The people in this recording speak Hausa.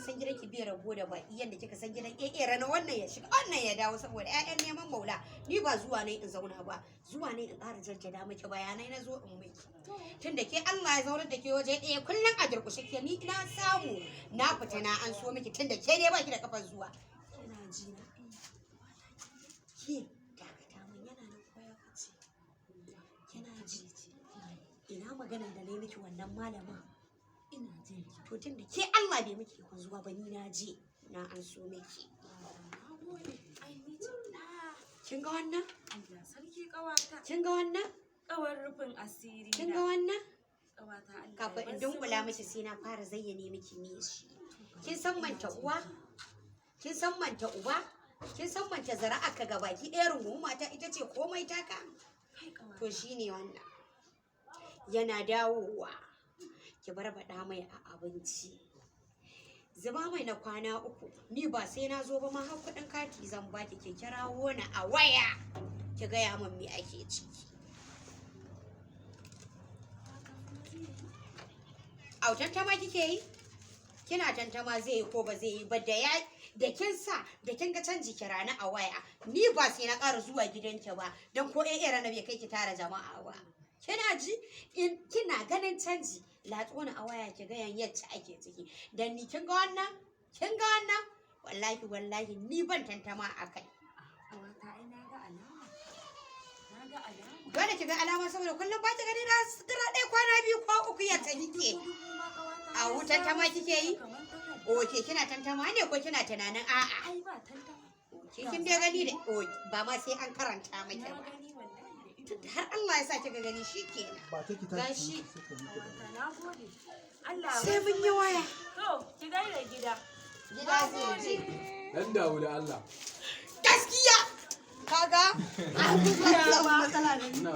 san gidan ki bai rabo da baki yanda kika san gidan rana wannan ya shiga wannan ya dawo saboda ƴaƴan neman maula ni ba zuwa ne in zauna ba zuwa ne in ƙara jajjada miki bayanai na zo in miki tunda ke Allah ya zaunar da ke waje ɗaya kullum a durƙushe ke ni na samu na fita na an so miki tunda ke ne baki da kafar zuwa kina ji na ke dakata mun yana nan koya kace kina ji ina maganar da nayi miki wannan malama ina jin to tunda ke Allah bai miki ku zuwa ba ni na je na an so miki kin ga wannan Allah sarki kawata kin ga wannan kawar rufin asiri kin ga wannan kawata Allah kafin in dunkula miki sai na fara zayyane miki me shi kin san manta uwa kin san manta uba kin san manta zara'a ka gabaki ɗaya rungumu mata ita ce komai taka to shine wannan yana dawowa ki barbaɗa mai a abinci zuba mai na kwana 3 ni ba sai na zo ba ma har kuɗin kati zan baki ki kirawo ni a waya ki gaya min me ake ciki au tantama kike yi kina tantama zai yi ko ba zai yi ba da kin sa da kin ga canji kira ni a waya ni ba sai na ƙara zuwa gidanki ba dan ko rana bai kai ki tara jama'a ba kina ji in kina ganin canji latso ni a waya ki ga yacce ake ciki dan ni kin ga wannan wallahi ni ban tantama akai kawata ai na ga alama dole ki ga alama saboda kullum ba ta gani na sutura ɗaya kwana 2 ko 3 yacce kike a wutan tama kike yi oke kina tantama ne ko kina tunanin a'a ai ba tantama kin dai gani da ba ma sai an karanta miki ba har Allah ya sa kika gani shikenan ba ta ki gashi nagode Allah sai mun yi waya to ki gaida gida zai je Dan dawo da Allah. gaskiya kaga a matsala ne